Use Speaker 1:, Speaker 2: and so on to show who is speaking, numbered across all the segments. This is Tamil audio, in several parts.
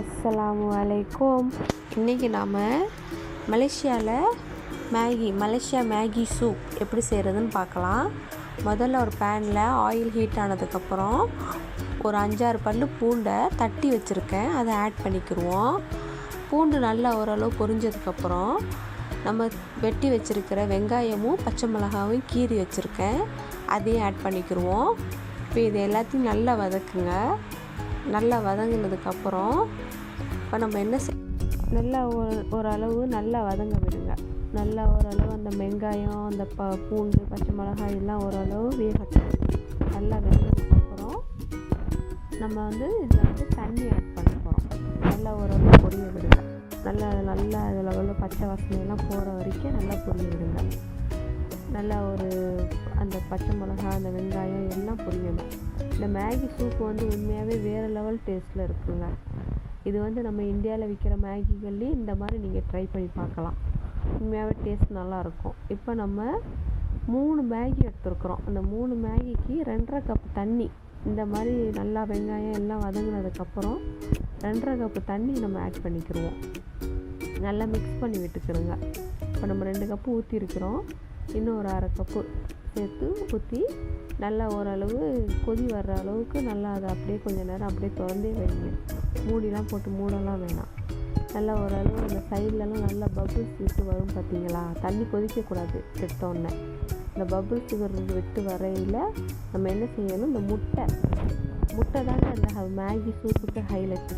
Speaker 1: அஸ்ஸலாமு அலைக்கும். இன்றைக்கி நாம் மலேசியா மேகி சூப் எப்படி செய்கிறதுன்னு பார்க்கலாம். முதல்ல ஒரு பேனில் ஆயில் ஹீட் ஆனதுக்கப்புறம் ஒரு 5-6 பல்லு பூண்டை தட்டி வச்சுருக்கேன், அதை ஆட் பண்ணிக்கிடுவோம். பூண்டு நல்லா ஓரளவு பொரிஞ்சதுக்கப்புறம் நம்ம வெட்டி வச்சுருக்கிற வெங்காயமும் பச்சை மிளகாவும் கீறி வச்சுருக்கேன், அதையும் ஆட் பண்ணிக்கிடுவோம். இப்போ இது எல்லாத்தையும் நல்லா வதக்குங்க. நல்லா வதங்கினதுக்கப்புறம் இப்போ நம்ம என்ன நல்லா ஓரளவு நல்லா வதங்க விடுங்க. நல்லா ஓரளவு அந்த வெங்காயம், அந்த பூண்டு, பச்சை மிளகாய் எல்லாம் ஓரளவு வேகட்டும். நல்லா வெந்ததுக்கப்புறம் நம்ம இதில் தண்ணி ஆட் பண்ண போகிறோம். நல்லா ஓரளவு பொரிய விடுங்க. நல்லா அதில் உள்ள பச்சை வாசனையெல்லாம் போகிற வரைக்கும் நல்லா பொரிய விடுங்க. நல்லா அந்த பச்சை மிளகாய், அந்த வெங்காயம் எல்லாம் பொரியணும். இந்த மேகி சூப்பு உண்மையாகவே வேறு லெவல் டேஸ்ட்டில் இருக்குங்க. இது நம்ம இந்தியாவில் விற்கிற மேகிகள்லேயும் இந்த மாதிரி நீங்கள் ட்ரை பண்ணி பார்க்கலாம். உண்மையாகவே டேஸ்ட் நல்லாயிருக்கும். இப்போ நம்ம 3 மேகி எடுத்துருக்குறோம். அந்த 3 மேகிக்கு 2.5 கப் தண்ணி, இந்த மாதிரி நல்லா வெங்காயம் எல்லாம் வதங்கினதுக்கப்புறம் 2.5 கப்பு தண்ணி நம்ம ஆட் பண்ணிக்கிடுவோம். நல்லா மிக்ஸ் பண்ணி விட்டுக்கிறோங்க. இப்போ நம்ம 2 கப்பு ஊற்றிருக்கிறோம், இன்னும் ஒரு 1/2 கப்பு சேர்த்து ஊற்றி நல்லா ஓரளவு கொதி வர்ற அளவுக்கு நல்லா அதை அப்படியே கொஞ்சம் நேரம் அப்படியே திறந்தே வைங்க. மூடிலாம் போட்டு மூடலாம் வேணாம். நல்லா ஓரளவு அந்த சைட்லலாம் நல்லா பபுள்ஸ் விட்டு வரும் பார்த்தீங்களா? தண்ணி கொதிக்கக்கூடாது. எடுத்தோடனே இந்த பபுள்ஸ் விட்டு வரையில் நம்ம என்ன செய்யணும், இந்த முட்டை தாங்க அந்த மேகி சூப்புக்கு ஹைலைட்.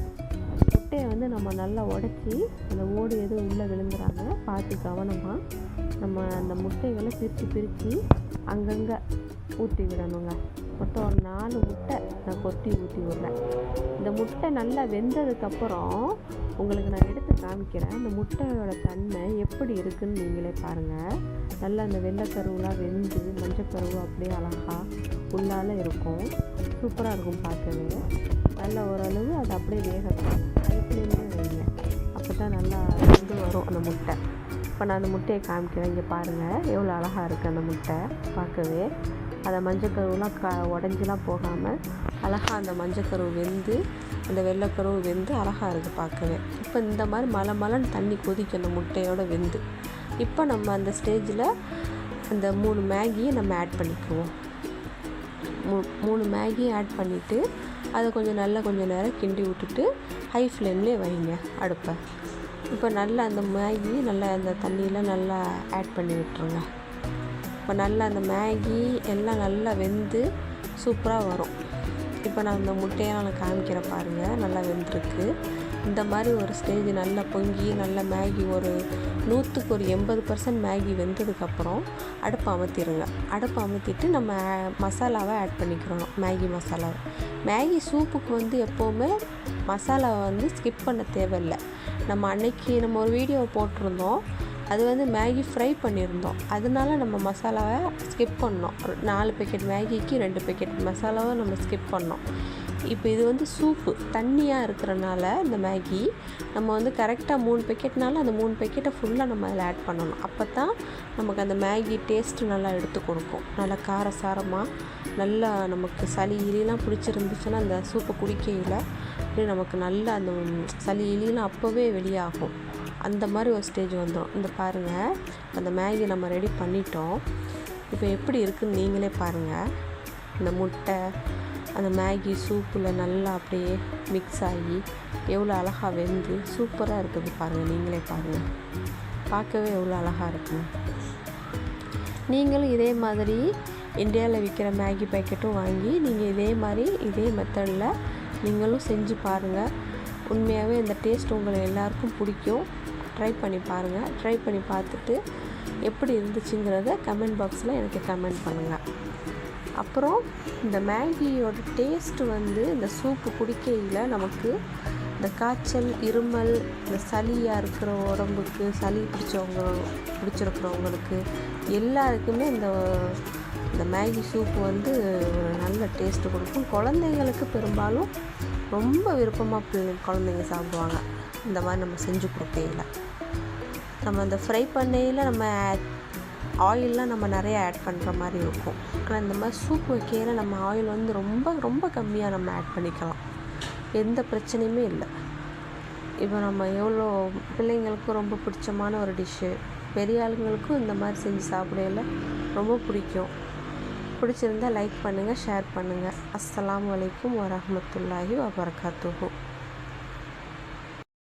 Speaker 1: முட்டையை நம்ம நல்லா உடச்சி அந்த ஓடு எதுவும் உள்ளே விழுந்துறாங்க பார்த்து கவனமாக நம்ம அந்த முட்டைகளை பிரித்து அங்கங்கே ஊற்றி விடணுங்க. மொத்தம் ஒரு 4 முட்டை நான் கொத்தி ஊற்றி விட்றேன். இந்த முட்டை நல்லா வெந்ததுக்கப்புறம் உங்களுக்கு நான் எடுத்து காமிக்கிறேன். அந்த முட்டையோட தன்மை எப்படி இருக்குதுன்னு நீங்களே பாருங்கள். நல்லா அந்த வெள்ளைக்கருவுலாம் வெந்து மஞ்சக்கருவு அப்படியே அழகாக உள்ளால் இருக்கும். சூப்பராக இருக்கும் பார்க்கவே. நல்லா ஓரளவு அது அப்படியே வேகணும். அதுக்குள்ளேயுமே வைங்க, அப்போ தான் நல்லா வரும் அந்த முட்டை. இப்போ நான் அந்த முட்டையை காமிக்கிறேன். இங்கே பாருங்கள் எவ்வளோ அழகாக இருக்குது அந்த முட்டை பார்க்கவே. அதை மஞ்சக்கருவுலாம் உடஞ்சிலாம் போகாமல் அழகாக அந்த மஞ்சக்கருவு வெந்து அந்த வெள்ளைக்கருவு வெந்து அழகாக இருக்குது பார்க்கவே. இப்போ இந்த மாதிரி மலன்னு தண்ணி கொதிக்கும் அந்த முட்டையோடு வெந்து. இப்போ நம்ம அந்த ஸ்டேஜில் அந்த 3 மேகியை நம்ம ஆட் பண்ணிக்குவோம். 3 மேகி ஆட் பண்ணிவிட்டு அதை கொஞ்சம் நேரம் கிண்டி விட்டுட்டு ஹை ஃப்ளேம்லேயே வைங்க அடுப்பை. இப்போ நல்லா அந்த மேகி நல்லா அந்த தண்ணியில் நல்லா ஆட் பண்ணி விட்டுருங்க. இப்போ நல்லா அந்த மேகி எல்லாம் நல்லா வெந்து சூப்பராக வரும். இப்போ நான் அந்த முட்டையெல்லாம் நான் காமிக்கிறேன் பாருங்கள், நல்லா வெந்திருக்கு. இந்த மாதிரி ஒரு ஸ்டேஜ் நல்லா பொங்கி நல்லா மேகி ஒரு 100க்கு ஒரு 80% மேகி வெந்ததுக்கப்புறம் அடுப்பை அமர்த்திடுங்க. அடுப்பை அமர்த்திட்டு நம்ம மசாலாவை ஆட் பண்ணிக்கிறோம். மேகி மசாலாவை மேகி சூப்புக்கு எப்போவுமே மசாலாவை ஸ்கிப் பண்ண தேவையில்லை. நம்ம அன்னைக்கு நம்ம ஒரு வீடியோ போட்டிருந்தோம், அது மேகி ஃப்ரை பண்ணியிருந்தோம். அதனால நம்ம மசாலாவை ஸ்கிப் பண்ணோம். 4 பேக்கெட் மேகிக்கு 2 பேக்கெட் மசாலாவை நம்ம ஸ்கிப் பண்ணோம். இப்போ இது சூப்பு தண்ணியாக இருக்கிறனால இந்த மேகி நம்ம கரெக்டாக 3 பேக்கெட்னால அந்த 3 பேக்கெட்டை ஃபுல்லாக நம்ம அதில் ஆட் பண்ணணும். அப்போ தான் நமக்கு அந்த மேகி டேஸ்ட்டு நல்லா எடுத்து கொடுக்கும். நல்லா காரசாரமாக நல்லா நமக்கு சளி இலிலாம் பிடிச்சிருந்துச்சுன்னா அந்த சூப்பை குடிக்கையில் அப்படியே நமக்கு நல்லா அந்த சளி இலிலாம் அப்போவே வெளியாகும். அந்த மாதிரி ஒரு ஸ்டேஜ் வந்துடும். இந்த பாருங்கள், அந்த மேகி நம்ம ரெடி பண்ணிட்டோம். இப்போ எப்படி இருக்குதுன்னு நீங்களே பாருங்கள். இந்த முட்டை அந்த மேகி சூப்பில் நல்லா அப்படியே மிக்ஸ் ஆகி எவ்வளோ அழகாக வெந்து சூப்பராக இருக்குது பாருங்கள். நீங்களே பாருங்கள், பார்க்கவே எவ்வளோ அழகாக இருக்குங்க. நீங்களும் இதே மாதிரி இந்தியாவில் விற்கிற மேகி பேக்கெட்டும் வாங்கி நீங்கள் இதே மெத்தடில் நீங்களும் செஞ்சு பாருங்கள். உண்மையாகவே இந்த டேஸ்ட் உங்களை எல்லாருக்கும் பிடிக்கும். ட்ரை பண்ணி பாருங்கள். ட்ரை பண்ணி பார்த்துட்டு எப்படி இருந்துச்சுங்கிறத கமெண்ட் பாக்ஸில் எனக்கு கமெண்ட் பண்ணுங்கள். அப்புறம் இந்த மேகியோட டேஸ்ட்டு இந்த சூப்பு குடிக்கையில் நமக்கு இந்த காய்ச்சல், இருமல், இந்த சளியாக இருக்கிற உடம்புக்கு, சளி பிடிச்சிருக்கிறவங்களுக்கு எல்லாருக்குமே இந்த மேகி சூப்பு ஒரு நல்ல டேஸ்ட்டு கொடுக்கும். குழந்தைங்களுக்கு பெரும்பாலும் ரொம்ப விருப்பமாக குழந்தைங்க சாப்பிடுவாங்க. இந்த மாதிரி நம்ம செஞ்சு கொடுக்கையில் நம்ம அந்த ஃப்ரை பண்ணையில் நம்ம ஆயிலெலாம் நம்ம நிறைய ஆட் பண்ணுற மாதிரி இருக்கும். ஆனால் இந்த மாதிரி சூப் வைக்கையில் நம்ம ஆயில் ரொம்ப ரொம்ப கம்மியாக நம்ம ஆட் பண்ணிக்கலாம். எந்த பிரச்சனையுமே இல்லை. இப்போ நம்ம எவ்வளோ பிள்ளைங்களுக்கும் ரொம்ப பிடிச்சமான ஒரு டிஷ்ஷு, பெரிய ஆளுங்களுக்கும் இந்த மாதிரி செஞ்சு சாப்பிடையில ரொம்ப பிடிக்கும். பிடிச்சிருந்தால் லைக் பண்ணுங்கள், ஷேர் பண்ணுங்கள். அஸ்ஸலாமு அலைக்கும் வரஹ்மத்துல்லாஹி வபரகாத்துஹு.